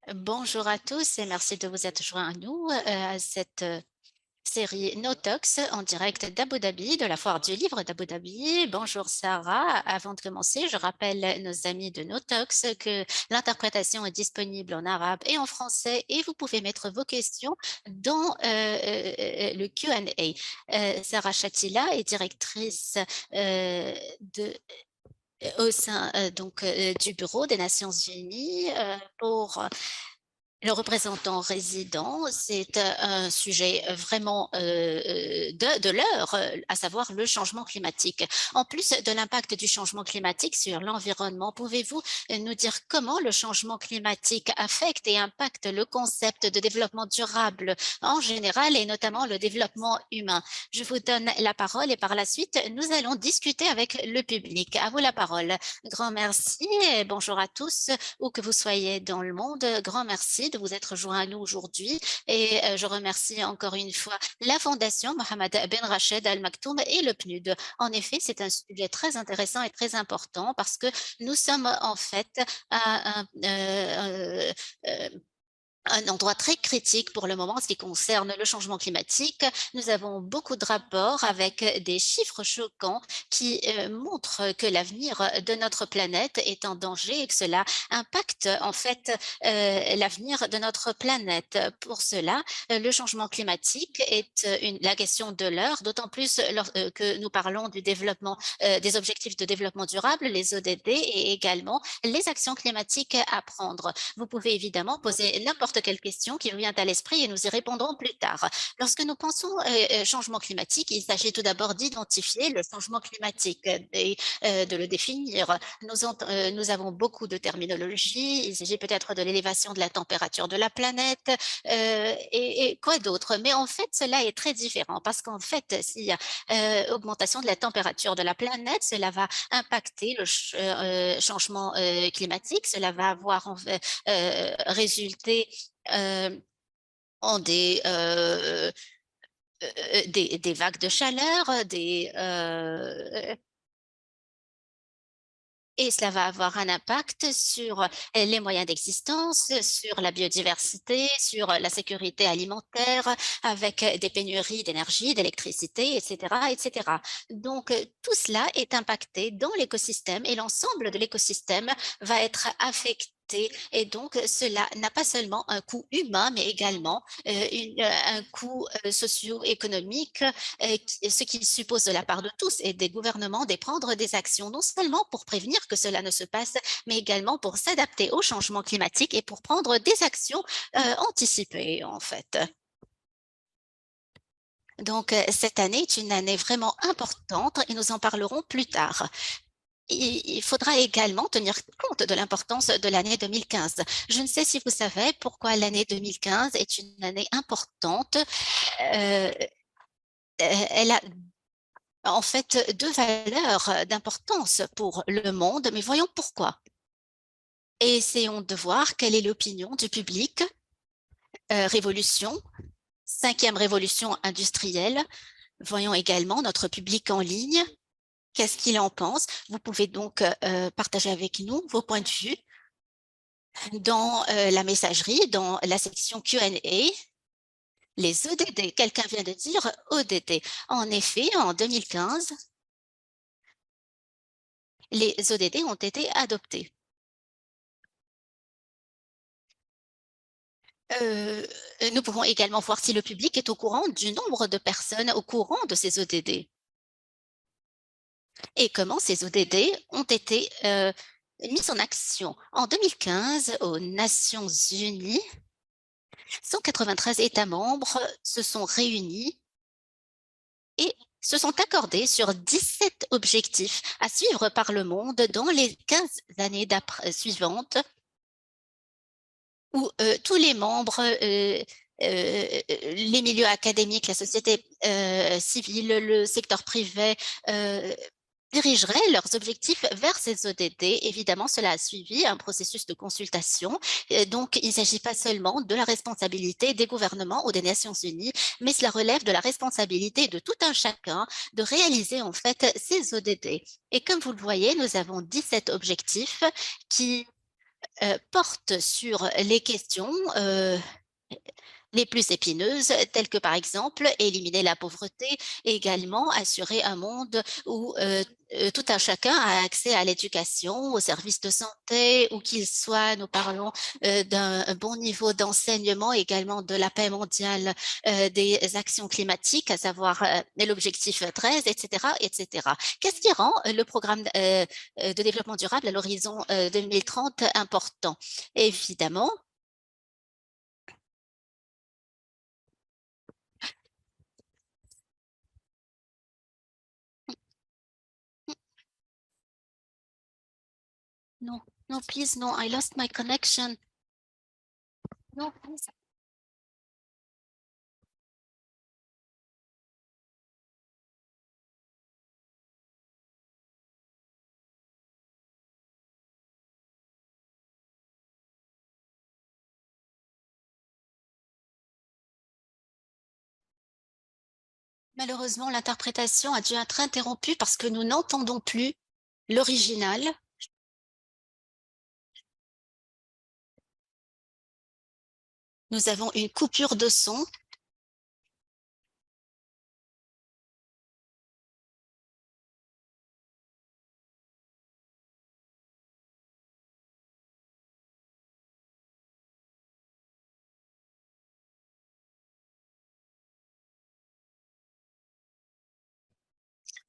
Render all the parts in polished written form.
Bonjour à tous et merci de vous être joints à nous à cette série No Talks en direct d'Abu Dhabi, de la foire du livre d'Abu Dhabi. Bonjour Sarah. Avant de commencer, je rappelle nos amis de No Talks que l'interprétation est disponible en arabe et en français et vous pouvez mettre vos questions dans le Q&A. Sarah Chatila est directrice de au sein du Bureau des Nations Unies pour le représentant résident, c'est un sujet vraiment de l'heure, à savoir le changement climatique. En plus de l'impact du changement climatique sur l'environnement, pouvez-vous nous dire comment le changement climatique affecte et impacte le concept de développement durable en général et notamment le développement humain? Je vous donne la parole et par la suite, nous allons discuter avec le public. À vous la parole. Grand merci et bonjour à tous où que vous soyez dans le monde. Grand merci de vous être joints à nous aujourd'hui et je remercie encore une fois la Fondation Mohamed Ben Rached Al Maktoum et le PNUD. En effet, c'est un sujet très intéressant et très important parce que nous sommes en fait à un endroit très critique pour le moment en ce qui concerne le changement climatique. Nous avons beaucoup de rapports avec des chiffres choquants qui montrent que l'avenir de notre planète est en danger et que cela impacte en fait l'avenir de notre planète. Pour cela, le changement climatique est la question de l'heure, d'autant plus que nous parlons du développement, des objectifs de développement durable, les ODD, et également les actions climatiques à prendre. Vous pouvez évidemment poser n'importe quelle question qui vous vient à l'esprit et nous y répondrons plus tard. Lorsque nous pensons changement climatique, il s'agit tout d'abord d'identifier le changement climatique et de le définir. Nous avons beaucoup de terminologie. Il s'agit peut-être de l'élévation de la température de la planète et quoi d'autre. Mais en fait, cela est très différent parce qu'en fait, s'il y a augmentation de la température de la planète, cela va impacter le changement climatique. Cela va avoir résulté en des vagues de chaleur, et cela va avoir un impact sur les moyens d'existence, sur la biodiversité, sur la sécurité alimentaire, avec des pénuries d'énergie, d'électricité, etc., etc. Donc, tout cela est impacté dans l'écosystème et l'ensemble de l'écosystème va être affecté. Et donc, cela n'a pas seulement un coût humain, mais également un coût socio-économique, ce qui suppose de la part de tous et des gouvernements de prendre des actions, non seulement pour prévenir que cela ne se passe, mais également pour s'adapter au changement climatique et pour prendre des actions anticipées, en fait. Donc, cette année est une année vraiment importante et nous en parlerons plus tard. Il faudra également tenir compte de l'importance de l'année 2015. Je ne sais si vous savez pourquoi l'année 2015 est une année importante. Euh, Elle a en fait 2 valeurs d'importance pour le monde, mais voyons pourquoi. Et essayons de voir quelle est l'opinion du public. Révolution, 5e révolution industrielle. Voyons également notre public en ligne. Qu'est-ce qu'il en pense? Vous pouvez donc partager avec nous vos points de vue dans la messagerie, dans la section Q&A. Les ODD, quelqu'un vient de dire ODD. En effet, en 2015, les ODD ont été adoptés. Euh, nous pouvons également voir si le public est au courant du nombre de personnes au courant de ces ODD et comment ces ODD ont été mis en action. En 2015, aux Nations Unies, 193 États membres se sont réunis et se sont accordés sur 17 objectifs à suivre par le monde dans les 15 années suivantes où tous les membres, les milieux académiques, la société civile, le secteur privé dirigeraient leurs objectifs vers ces ODD. Évidemment, cela a suivi un processus de consultation. Donc, il ne s'agit pas seulement de la responsabilité des gouvernements ou des Nations Unies, mais cela relève de la responsabilité de tout un chacun de réaliser en fait ces ODD. Et comme vous le voyez, nous avons 17 objectifs qui porte sur les questions les plus épineuses, telles que par exemple éliminer la pauvreté et également assurer un monde où tout un chacun a accès à l'éducation, aux services de santé, où qu'il soit, nous parlons d'un bon niveau d'enseignement, également de la paix mondiale, des actions climatiques, à savoir l'objectif 13, etc., etc. Qu'est-ce qui rend le programme de développement durable à l'horizon 2030 important? Évidemment, no, no, please, no, I lost my connection. No, please. Malheureusement, l'interprétation a dû être interrompue parce que nous n'entendons plus l'original. Nous avons une coupure de son.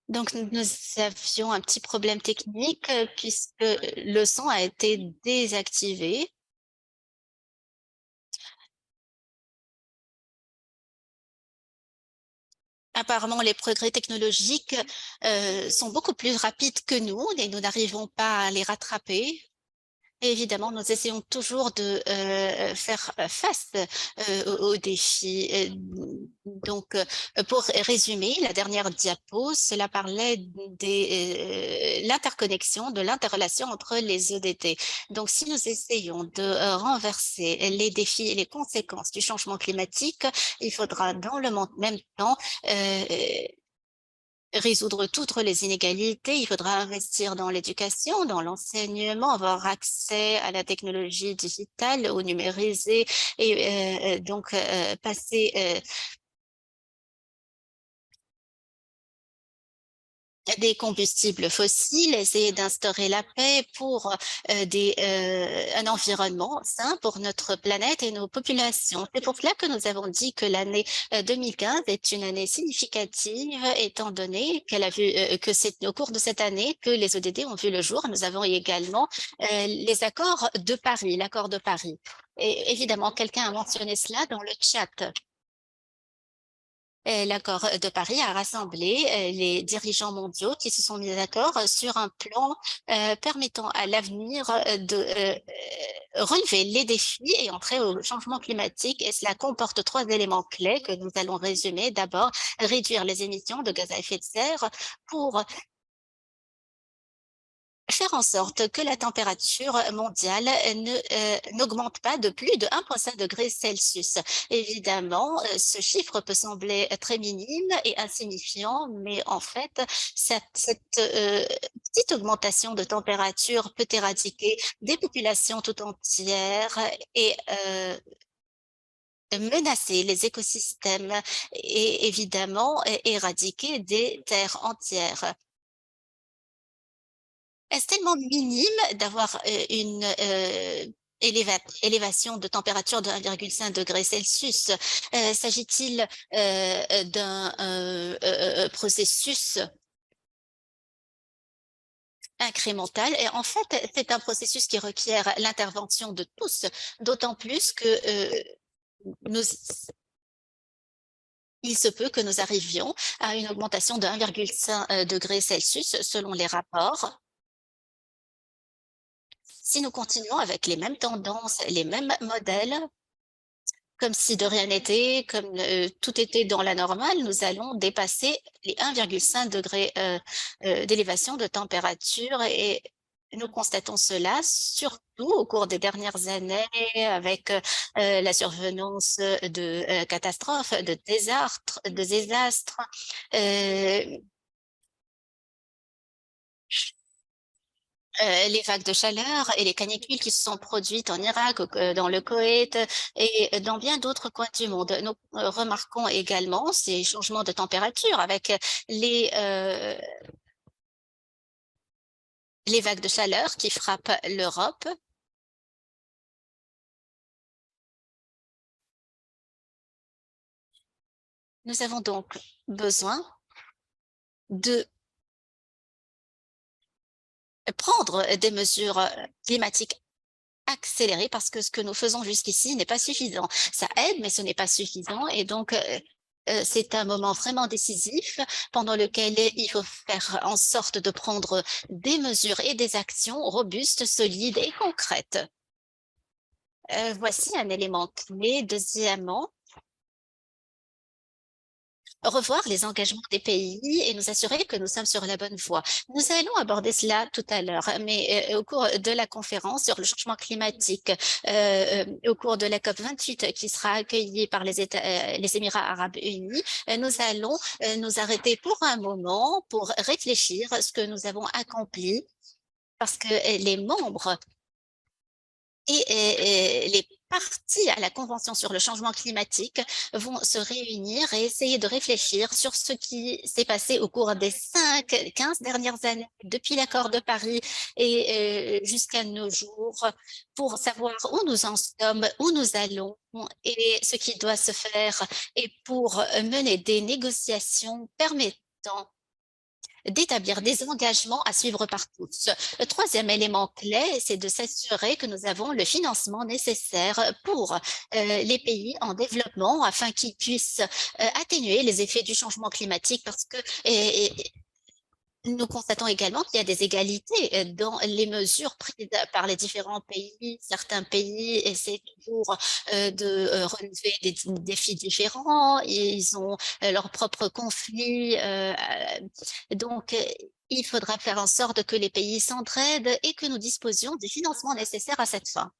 Donc, nous avions un petit problème technique puisque le son a été désactivé. Apparemment, les progrès technologiques sont beaucoup plus rapides que nous et nous n'arrivons pas à les rattraper. Et évidemment, nous essayons toujours de faire face aux défis. Donc, pour résumer, la dernière diapo, cela parlait de l'interconnexion, de l'interrelation entre les ODD. Donc, si nous essayons de renverser les défis et les conséquences du changement climatique, il faudra dans le même temps euh, résoudre toutes les inégalités, il faudra investir dans l'éducation, dans l'enseignement, avoir accès à la technologie digitale, au numérisé et donc passer des combustibles fossiles, essayer d'instaurer la paix pour un environnement sain pour notre planète et nos populations. C'est pour cela que nous avons dit que l'année 2015 est une année significative, étant donné qu'elle a vu que c'est au cours de cette année que les ODD ont vu le jour. Nous avons également les accords de Paris, l'accord de Paris. Et évidemment, quelqu'un a mentionné cela dans le chat. L'accord de Paris a rassemblé les dirigeants mondiaux qui se sont mis d'accord sur un plan permettant à l'avenir de relever les défis et entrer au changement climatique. Et cela comporte trois éléments clés que nous allons résumer. D'abord, réduire les émissions de gaz à effet de serre pour faire en sorte que la température mondiale n'augmente pas de plus de 1,5 degré Celsius. Évidemment, ce chiffre peut sembler très minime et insignifiant, mais en fait, cette petite augmentation de température peut éradiquer des populations tout entières et menacer les écosystèmes et évidemment éradiquer des terres entières. Est-ce tellement minime d'avoir une élévation de température de 1,5 degré Celsius? S'agit-il d'un processus incrémental? Et en fait, c'est un processus qui requiert l'intervention de tous, d'autant plus que nous, il se peut que nous arrivions à une augmentation de 1,5 degré Celsius selon les rapports. Si nous continuons avec les mêmes tendances, les mêmes modèles, comme si de rien n'était, comme tout était dans la normale, nous allons dépasser les 1,5 degrés d'élévation de température et nous constatons cela surtout au cours des dernières années avec la survenance de catastrophes, de désastres. Euh, les vagues de chaleur et les canicules qui se sont produites en Irak, dans le Koweït et dans bien d'autres coins du monde. Nous remarquons également ces changements de température avec les, euh, les vagues de chaleur qui frappent l'Europe. Nous avons donc besoin de prendre des mesures climatiques accélérées parce que ce que nous faisons jusqu'ici n'est pas suffisant. Ça aide, mais ce n'est pas suffisant. Et donc, c'est un moment vraiment décisif pendant lequel il faut faire en sorte de prendre des mesures et des actions robustes, solides et concrètes. Voici un élément clé. Deuxièmement, revoir les engagements des pays et nous assurer que nous sommes sur la bonne voie. Nous allons aborder cela tout à l'heure, mais au cours de la conférence sur le changement climatique, au cours de la COP28 qui sera accueillie par les Émirats arabes unis, nous allons nous arrêter pour un moment pour réfléchir à ce que nous avons accompli parce que les membres et les parties à la Convention sur le changement climatique vont se réunir et essayer de réfléchir sur ce qui s'est passé au cours des 15 dernières années, depuis l'accord de Paris et jusqu'à nos jours, pour savoir où nous en sommes, où nous allons et ce qui doit se faire, et pour mener des négociations permettant d'établir des engagements à suivre par tous. Le troisième élément clé, c'est de s'assurer que nous avons le financement nécessaire pour les pays en développement afin qu'ils puissent atténuer les effets du changement climatique parce que nous constatons également qu'il y a des égalités dans les mesures prises par les différents pays. Certains pays essaient toujours de relever des défis différents. Ils ont leurs propres conflits. Donc, il faudra faire en sorte que les pays s'entraident et que nous disposions des financements nécessaires à cette fin.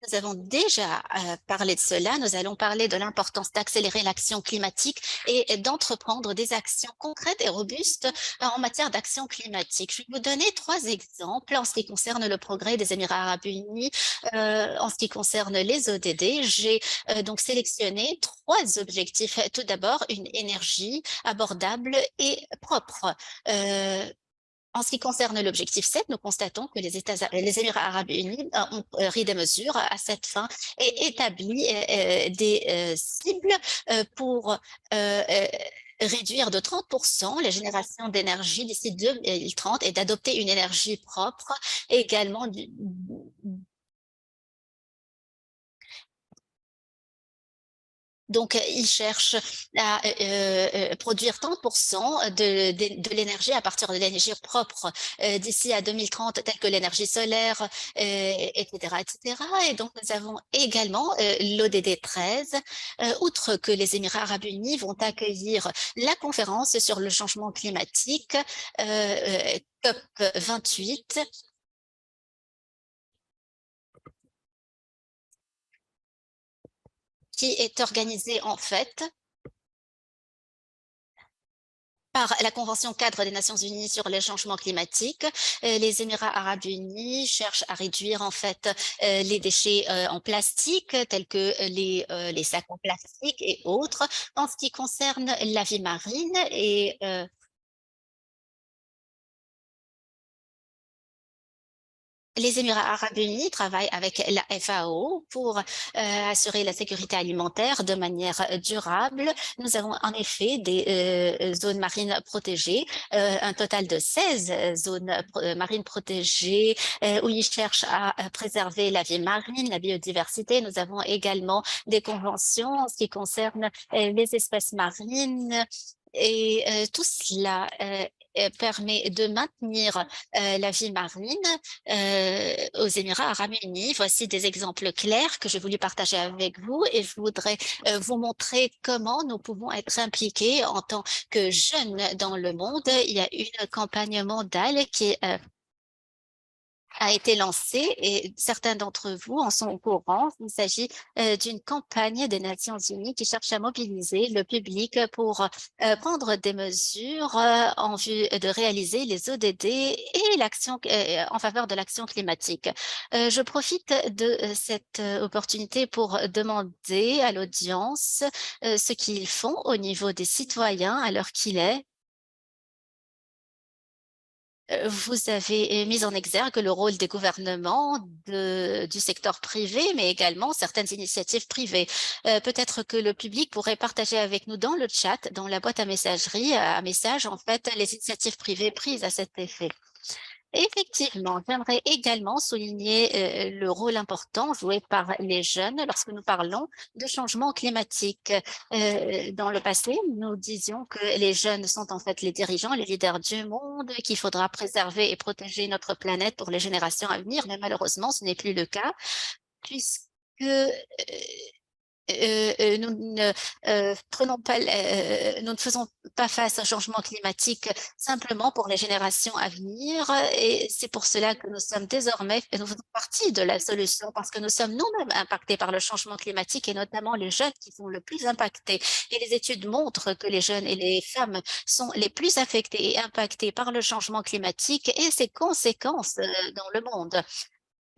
Nous avons déjà parlé de cela. Nous allons parler de l'importance d'accélérer l'action climatique et d'entreprendre des actions concrètes et robustes en matière d'action climatique. Je vais vous donner trois exemples en ce qui concerne le progrès des Émirats arabes unis, en ce qui concerne les ODD. J'ai donc sélectionné trois objectifs. Tout d'abord, une énergie abordable et propre. En ce qui concerne l'objectif 7, nous constatons que les Émirats arabes unis ont pris des mesures à cette fin et établi des cibles pour réduire de 30% les générations d'énergie d'ici 2030 et d'adopter une énergie propre, et également donc, ils cherchent à produire 30% de l'énergie à partir de l'énergie propre d'ici à 2030, telle que l'énergie solaire, etc., etc. Et donc, nous avons également l'ODD 13. Outre que les Émirats arabes unis vont accueillir la conférence sur le changement climatique, COP 28, qui est organisée en fait par la Convention cadre des Nations unies sur les changements climatiques. Les Émirats arabes unis cherchent à réduire en fait les déchets en plastique tels que les sacs en plastique et autres. En ce qui concerne la vie marine et les Émirats arabes unis travaillent avec la FAO pour assurer la sécurité alimentaire de manière durable. Nous avons en effet des zones marines protégées, un total de 16 zones marines protégées où ils cherchent à préserver la vie marine, la biodiversité. Nous avons également des conventions en ce qui concerne les espèces marines. Et tout cela permet de maintenir la vie marine aux Émirats arabes unis. Voici des exemples clairs que j'ai voulu partager avec vous et je voudrais vous montrer comment nous pouvons être impliqués en tant que jeunes dans le monde. Il y a une campagne mondiale qui est a été lancé et certains d'entre vous en sont au courant. Il s'agit d'une campagne des Nations Unies qui cherche à mobiliser le public pour prendre des mesures en vue de réaliser les ODD et l'action en faveur de l'action climatique. Je profite de cette opportunité pour demander à l'audience ce qu'ils font au niveau des citoyens à l'heure qu'il est. Vous avez mis en exergue le rôle des gouvernements, du secteur privé, mais également certaines initiatives privées. Peut-être que le public pourrait partager avec nous dans le chat, dans la boîte à messagerie, à message, en fait, les initiatives privées prises à cet effet. Effectivement, j'aimerais également souligner le rôle important joué par les jeunes lorsque nous parlons de changement climatique. Dans le passé, nous disions que les jeunes sont en fait les dirigeants, les leaders du monde, qu'il faudra préserver et protéger notre planète pour les générations à venir, mais malheureusement, ce n'est plus le cas puisque nous ne prenons pas, nous ne faisons pas face au changement climatique simplement pour les générations à venir. Et c'est pour cela que nous sommes désormais, nous faisons partie de la solution parce que nous sommes nous-mêmes impactés par le changement climatique et notamment les jeunes qui sont le plus impactés. Et les études montrent que les jeunes et les femmes sont les plus affectés et impactés par le changement climatique et ses conséquences dans le monde.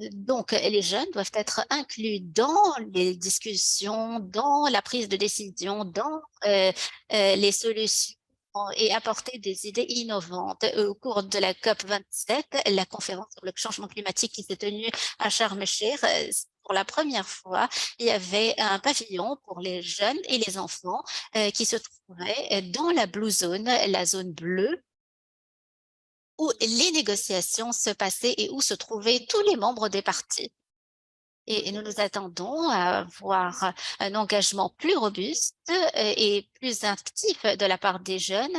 Donc, les jeunes doivent être inclus dans les discussions, dans la prise de décision, dans les solutions et apporter des idées innovantes. Au cours de la COP27, la conférence sur le changement climatique qui s'est tenue à Sharm el-Sheikh, pour la première fois, il y avait un pavillon pour les jeunes et les enfants qui se trouvaient dans la Blue Zone, la zone bleue, où les négociations se passaient et où se trouvaient tous les membres des partis. Et nous nous attendons à avoir un engagement plus robuste et plus actif de la part des jeunes.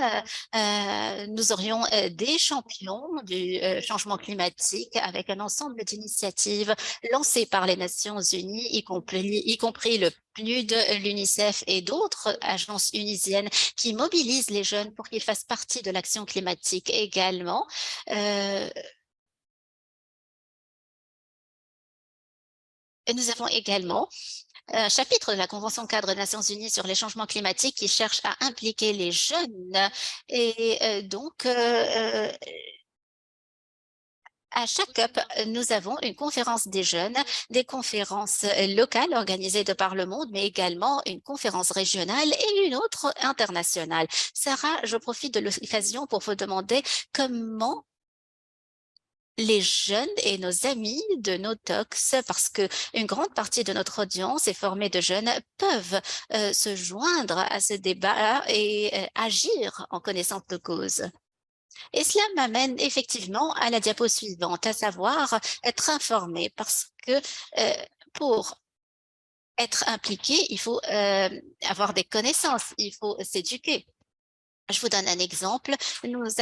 Nous aurions des champions du changement climatique avec un ensemble d'initiatives lancées par les Nations Unies, y compris le PNUD, l'UNICEF et d'autres agences unisiennes qui mobilisent les jeunes pour qu'ils fassent partie de l'action climatique également. Nous avons également un chapitre de la Convention cadre des Nations Unies sur les changements climatiques qui cherche à impliquer les jeunes. Et donc, à chaque COP, nous avons une conférence des jeunes, des conférences locales organisées de par le monde, mais également une conférence régionale et une autre internationale. Sarah, je profite de l'occasion pour vous demander comment les jeunes et nos amis de Notox, parce que une grande partie de notre audience est formée de jeunes, peuvent se joindre à ce débat et agir en connaissance de cause. Et cela m'amène effectivement à la diapo suivante, à savoir être informé, parce que pour être impliqué, il faut avoir des connaissances, il faut s'éduquer. Je vous donne un exemple. Nous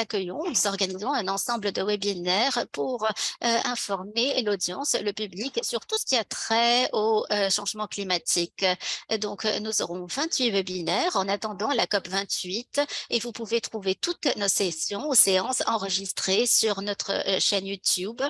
organisons un ensemble de webinaires pour informer l'audience, le public sur tout ce qui a trait au changement climatique. Donc, nous aurons 28 webinaires en attendant la COP 28 et vous pouvez trouver toutes nos sessions ou séances enregistrées sur notre chaîne YouTube.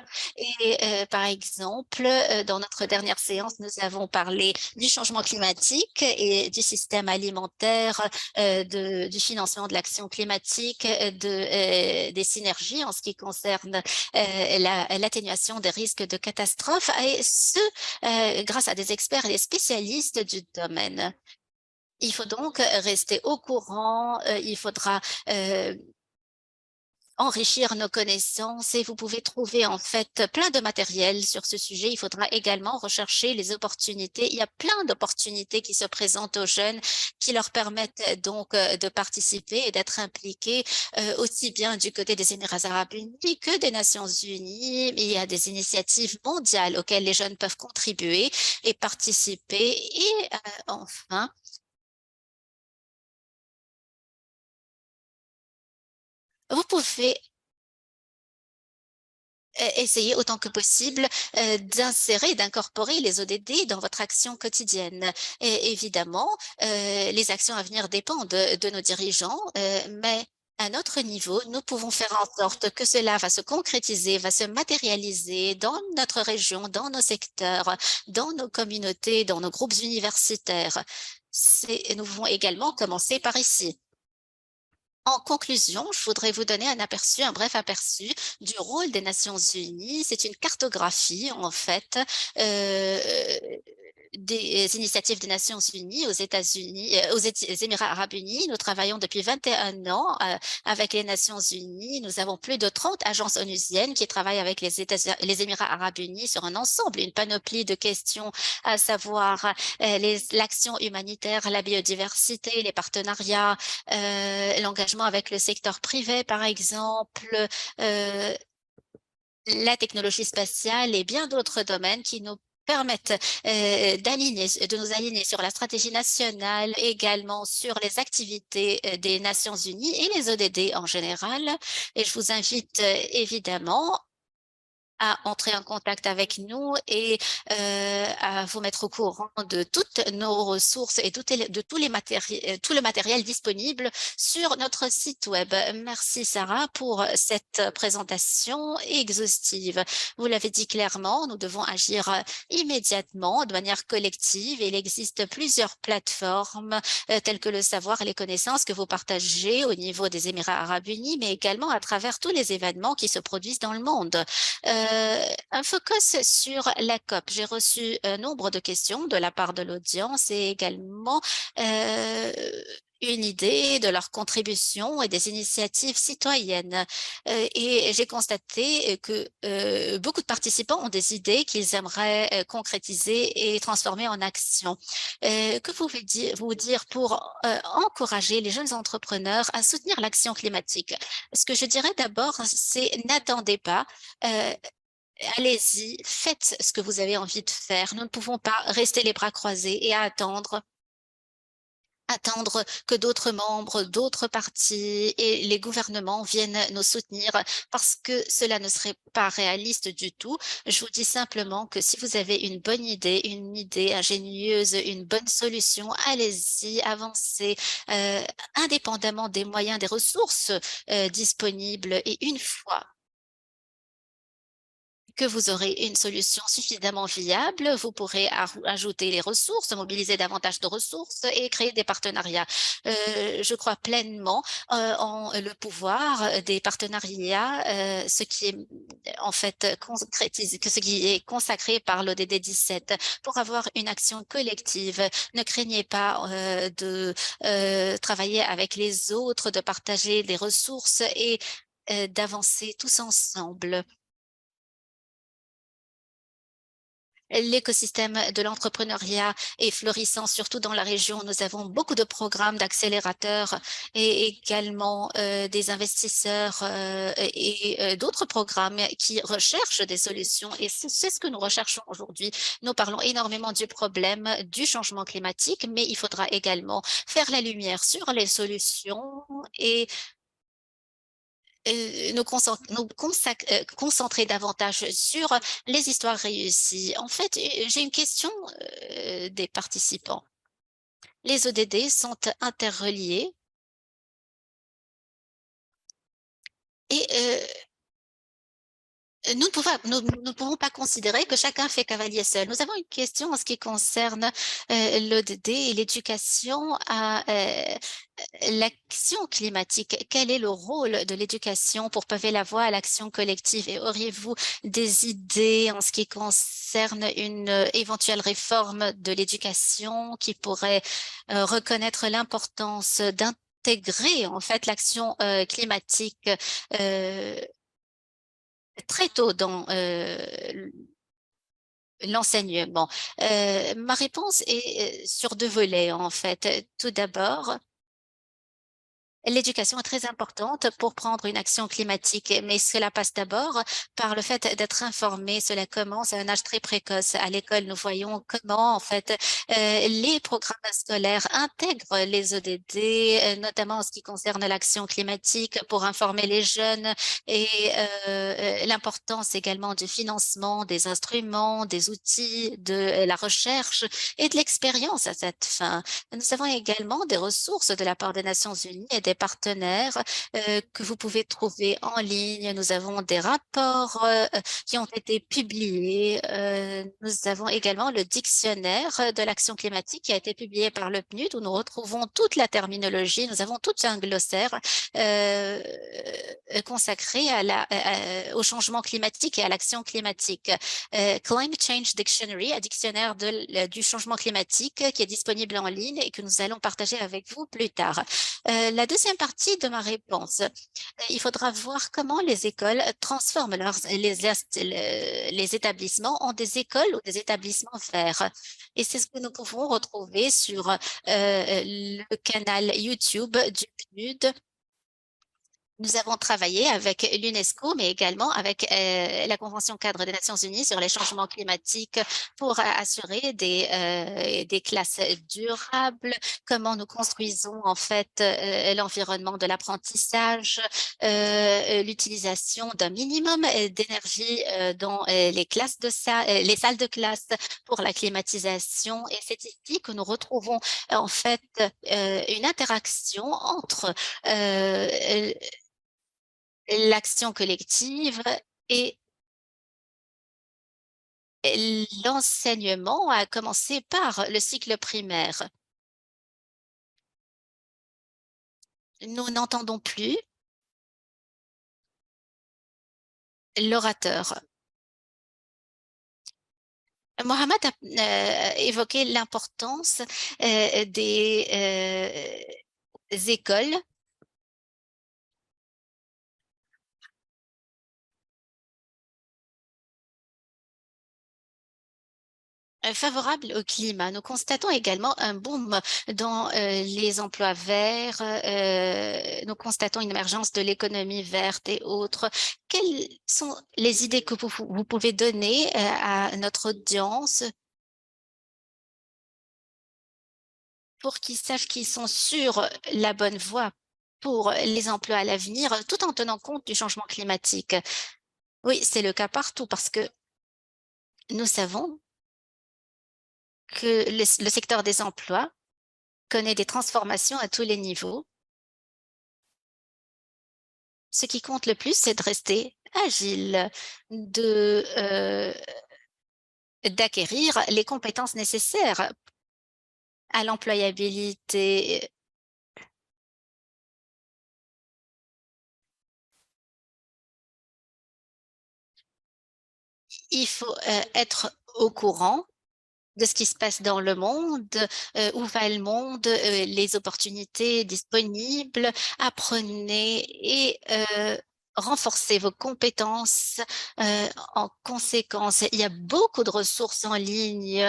Et par exemple, dans notre dernière séance, nous avons parlé du changement climatique et du système alimentaire, du financement de l'action climatique, des synergies en ce qui concerne l'atténuation des risques de catastrophes, et ce, grâce à des experts et des spécialistes du domaine. Il faut donc rester au courant, il faudra enrichir nos connaissances et vous pouvez trouver en fait plein de matériel sur ce sujet. Il faudra également rechercher les opportunités. Il y a plein d'opportunités qui se présentent aux jeunes qui leur permettent donc de participer et d'être impliqués aussi bien du côté des Émirats arabes unis que des Nations unies. Il y a des initiatives mondiales auxquelles les jeunes peuvent contribuer et participer. Et enfin, vous pouvez essayer autant que possible d'insérer, d'incorporer les ODD dans votre action quotidienne. Et évidemment, les actions à venir dépendent de nos dirigeants, mais À notre niveau, nous pouvons faire en sorte que cela va se concrétiser, va se matérialiser dans notre région, dans nos secteurs, dans nos communautés, dans nos groupes universitaires. Nous pouvons également commencer par ici. En conclusion, je voudrais vous donner un bref aperçu du rôle des Nations Unies. C'est une cartographie, en fait, euh, des initiatives des Nations Unies aux États-Unis, aux Émirats arabes unis. Nous travaillons depuis 21 ans avec les Nations Unies. Nous avons plus de 30 agences onusiennes qui travaillent avec les Émirats arabes unis sur un ensemble, une panoplie de questions, à savoir l'action humanitaire, la biodiversité, les partenariats, l'engagement avec le secteur privé, par exemple, euh, la technologie spatiale et bien d'autres domaines qui nous permettent de nous aligner sur la stratégie nationale, également sur les activités des Nations Unies et les ODD en général. Et je vous invite évidemment à entrer en contact avec nous et à vous mettre au courant de toutes nos ressources et de tout le matériel disponible sur notre site web. Merci Sarah pour cette présentation exhaustive. Vous l'avez dit clairement, nous devons agir immédiatement de manière collective. Il existe plusieurs plateformes telles que le savoir et les connaissances que vous partagez au niveau des Émirats arabes unis, mais également à travers tous les événements qui se produisent dans le monde. Un focus sur la COP. J'ai reçu un nombre de questions de la part de l'audience et également euh, une idée de leur contribution et des initiatives citoyennes. Et j'ai constaté que beaucoup de participants ont des idées qu'ils aimeraient concrétiser et transformer en action. Que pouvez-vous dire pour encourager les jeunes entrepreneurs à soutenir l'action climatique? Ce que je dirais d'abord, c'est n'attendez pas. Euh, Allez-y, faites ce que vous avez envie de faire. Nous ne pouvons pas rester les bras croisés et attendre que d'autres membres, d'autres partis et les gouvernements viennent nous soutenir parce que cela ne serait pas réaliste du tout. Je vous dis simplement que si vous avez une idée ingénieuse, une bonne solution, allez-y, avancez, indépendamment des moyens, des ressources disponibles. Et une fois que vous aurez une solution suffisamment viable, vous pourrez ajouter les ressources, mobiliser davantage de ressources et créer des partenariats. Je crois pleinement en le pouvoir des partenariats, ce qui est en fait concrétisé, que ce qui est consacré par l'ODD 17 pour avoir une action collective. Ne craignez pas de travailler avec les autres, de partager des ressources et d'avancer tous ensemble. L'écosystème de l'entrepreneuriat est florissant, surtout dans la région. Nous avons beaucoup de programmes d'accélérateurs et également des investisseurs d'autres programmes qui recherchent des solutions. Et c'est ce que nous recherchons aujourd'hui. Nous parlons énormément du problème du changement climatique, mais il faudra également faire la lumière sur les solutions et concentrer davantage sur les histoires réussies. En fait, j'ai une question des participants. Les ODD sont interreliés et nous ne pouvons pas considérer que chacun fait cavalier seul. Nous avons une question en ce qui concerne l'ODD et l'éducation à l'action climatique. Quel est le rôle de l'éducation pour paver la voie à l'action collective? Et auriez-vous des idées en ce qui concerne une éventuelle réforme de l'éducation qui pourrait reconnaître l'importance d'intégrer en fait l'action climatique euh, très tôt dans l'enseignement. Ma réponse est sur deux volets, en fait. Tout d'abord, l'éducation est très importante pour prendre une action climatique, mais cela passe d'abord par le fait d'être informé. Cela commence à un âge très précoce. À l'école, nous voyons comment, en fait, les programmes scolaires intègrent les ODD, notamment en ce qui concerne l'action climatique, pour informer les jeunes et l'importance également du financement des instruments, des outils, de la recherche et de l'expérience à cette fin. Nous avons également des ressources de la part des Nations Unies et des des partenaires que vous pouvez trouver en ligne. Nous avons des rapports qui ont été publiés. Nous avons également le dictionnaire de l'action climatique qui a été publié par le PNUD où nous retrouvons toute la terminologie. Nous avons tout un glossaire consacré au changement climatique et à l'action climatique. Climate Change Dictionary, un dictionnaire du changement climatique qui est disponible en ligne et que nous allons partager avec vous plus tard. La deuxième partie de ma réponse, il faudra voir comment les écoles transforment les établissements en des écoles ou des établissements verts. Et c'est ce que nous pouvons retrouver sur le canal YouTube du PNUD. Nous avons travaillé avec l'UNESCO, mais également avec la Convention cadre des Nations Unies sur les changements climatiques pour assurer des classes durables, comment nous construisons en fait l'environnement de l'apprentissage, l'utilisation d'un minimum d'énergie dans les salles de classe pour la climatisation. Et c'est ici que nous retrouvons en fait une interaction entre l'action collective et l'enseignement, a commencé par le cycle primaire. Nous n'entendons plus l'orateur. Mohamed a évoqué l'importance des écoles favorable au climat. Nous constatons également un boom dans les emplois verts. Nous constatons une émergence de l'économie verte et autres. Quelles sont les idées que vous pouvez donner à notre audience pour qu'ils sachent qu'ils sont sur la bonne voie pour les emplois à l'avenir, tout en tenant compte du changement climatique? Oui, c'est le cas partout parce que nous savons que le secteur des emplois connaît des transformations à tous les niveaux. Ce qui compte le plus, c'est de rester agile, d'acquérir les compétences nécessaires à l'employabilité. Il faut être au courant de ce qui se passe dans le monde, où va le monde, les opportunités disponibles. Apprenez et renforcez vos compétences en conséquence. Il y a beaucoup de ressources en ligne.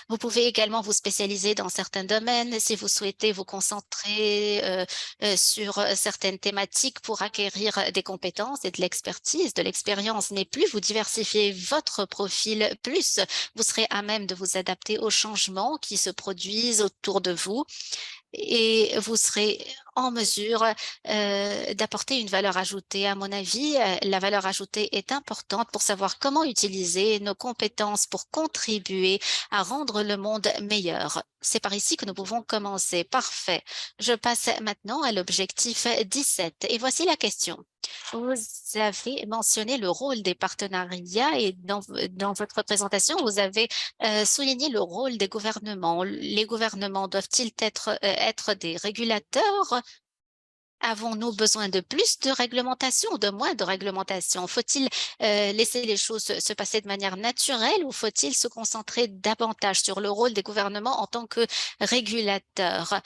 Vous pouvez également vous spécialiser dans certains domaines si vous souhaitez vous concentrer sur certaines thématiques pour acquérir des compétences et de l'expertise, de l'expérience. Mais plus vous diversifiez votre profil, plus vous serez à même de vous adapter aux changements qui se produisent autour de vous et vous serez en mesure d'apporter une valeur ajoutée. À mon avis, la valeur ajoutée est importante pour savoir comment utiliser nos compétences pour contribuer à rendre le monde meilleur. C'est par ici que nous pouvons commencer. Parfait. Je passe maintenant à l'objectif 17. Et voici la question. Vous avez mentionné le rôle des partenariats et dans votre présentation, vous avez souligné le rôle des gouvernements. Les gouvernements doivent-ils être des régulateurs? Avons-nous besoin de plus de réglementation ou de moins de réglementation? Faut-il laisser les choses se passer de manière naturelle ou faut-il se concentrer davantage sur le rôle des gouvernements en tant que régulateurs?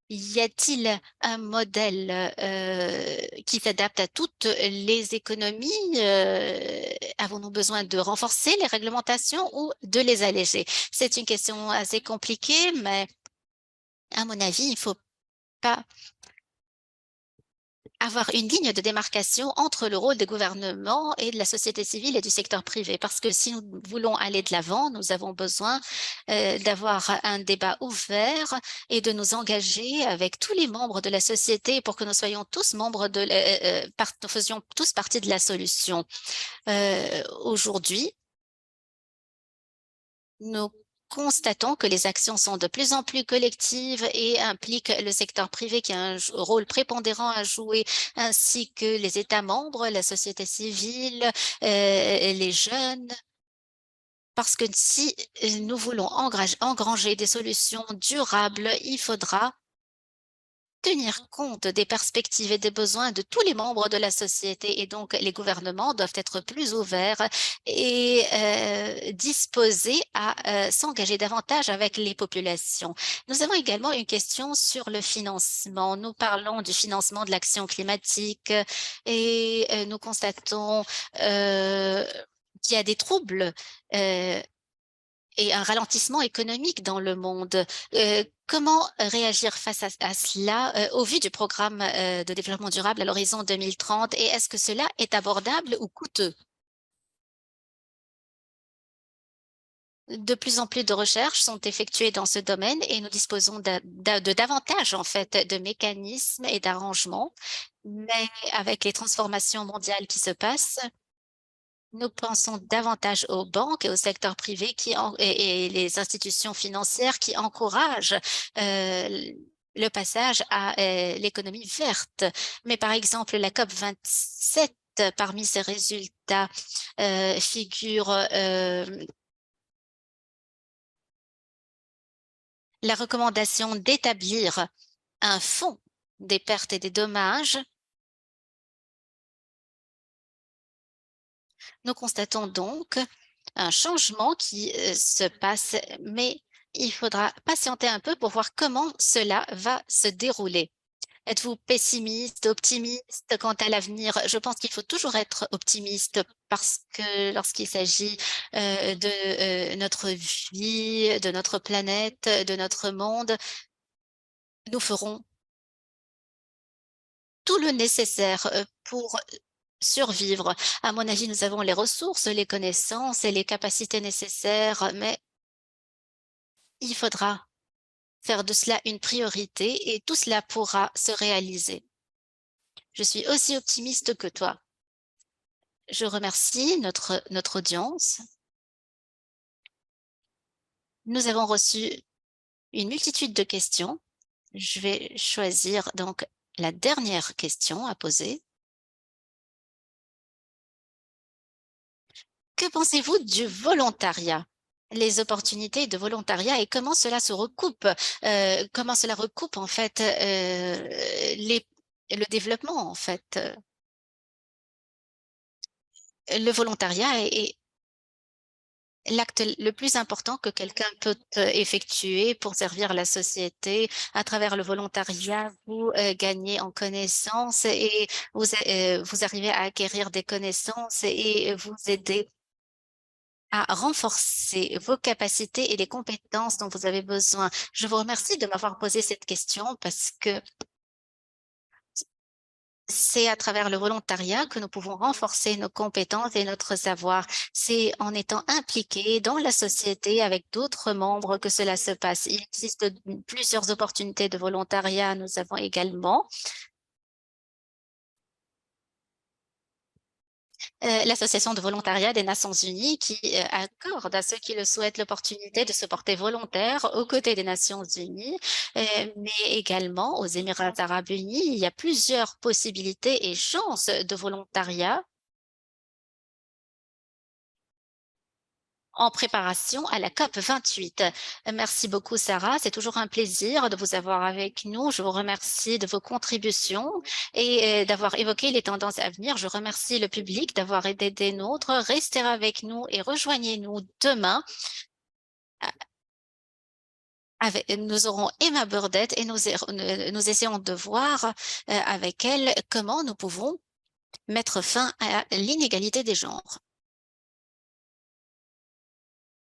Y a-t-il un modèle qui s'adapte à toutes les économies? Avons-nous besoin de renforcer les réglementations ou de les alléger? C'est une question assez compliquée, mais à mon avis, il ne faut pas avoir une ligne de démarcation entre le rôle des gouvernements et de la société civile et du secteur privé. Parce que si nous voulons aller de l'avant, nous avons besoin d'avoir un débat ouvert et de nous engager avec tous les membres de la société pour que nous soyons tous nous faisions tous partie de la solution. Aujourd'hui, nous constatons que les actions sont de plus en plus collectives et impliquent le secteur privé qui a un rôle prépondérant à jouer, ainsi que les États membres, la société civile, les jeunes. Parce que si nous voulons engranger des solutions durables, il faudra tenir compte des perspectives et des besoins de tous les membres de la société, et donc les gouvernements doivent être plus ouverts et disposés à s'engager davantage avec les populations. Nous avons également une question sur le financement. Nous parlons du financement de l'action climatique et nous constatons qu'il y a des troubles et un ralentissement économique dans le monde. Comment réagir face à cela au vu du programme de développement durable à l'horizon 2030, et est-ce que cela est abordable ou coûteux? De plus en plus de recherches sont effectuées dans ce domaine et nous disposons de davantage en fait de mécanismes et d'arrangements, mais avec les transformations mondiales qui se passent, nous pensons davantage aux banques et au secteur privé et les institutions financières qui encouragent le passage à l'économie verte. Mais par exemple, la COP 27, parmi ses résultats, figure la recommandation d'établir un fonds des pertes et des dommages. Nous constatons donc un changement qui se passe, mais il faudra patienter un peu pour voir comment cela va se dérouler. Êtes-vous pessimiste, optimiste quant à l'avenir? Je pense qu'il faut toujours être optimiste parce que lorsqu'il s'agit de notre vie, de notre planète, de notre monde, nous ferons tout le nécessaire pour survivre. À mon avis, nous avons les ressources, les connaissances et les capacités nécessaires, mais il faudra faire de cela une priorité et tout cela pourra se réaliser. Je suis aussi optimiste que toi. Je remercie notre audience. Nous avons reçu une multitude de questions. Je vais choisir donc la dernière question à poser. Que pensez-vous du volontariat? Les opportunités de volontariat et comment cela se recoupe, comment cela recoupe en fait le développement en fait. Le volontariat est l'acte le plus important que quelqu'un peut effectuer pour servir la société. À travers le volontariat, vous gagnez en connaissances et vous arrivez à acquérir des connaissances et vous aidez à renforcer vos capacités et les compétences dont vous avez besoin. Je vous remercie de m'avoir posé cette question parce que c'est à travers le volontariat que nous pouvons renforcer nos compétences et notre savoir. C'est en étant impliqués dans la société avec d'autres membres que cela se passe. Il existe plusieurs opportunités de volontariat. Nous avons également l'Association de volontariat des Nations Unies qui accorde à ceux qui le souhaitent l'opportunité de se porter volontaire aux côtés des Nations Unies, mais également aux Émirats arabes unis. Il y a plusieurs possibilités et chances de volontariat en préparation à la COP 28. Merci beaucoup, Sarah. C'est toujours un plaisir de vous avoir avec nous. Je vous remercie de vos contributions et d'avoir évoqué les tendances à venir. Je remercie le public d'avoir été des nôtres. Restez avec nous et rejoignez-nous demain. Nous aurons Emma Burdett et nous essayons de voir avec elle comment nous pouvons mettre fin à l'inégalité des genres.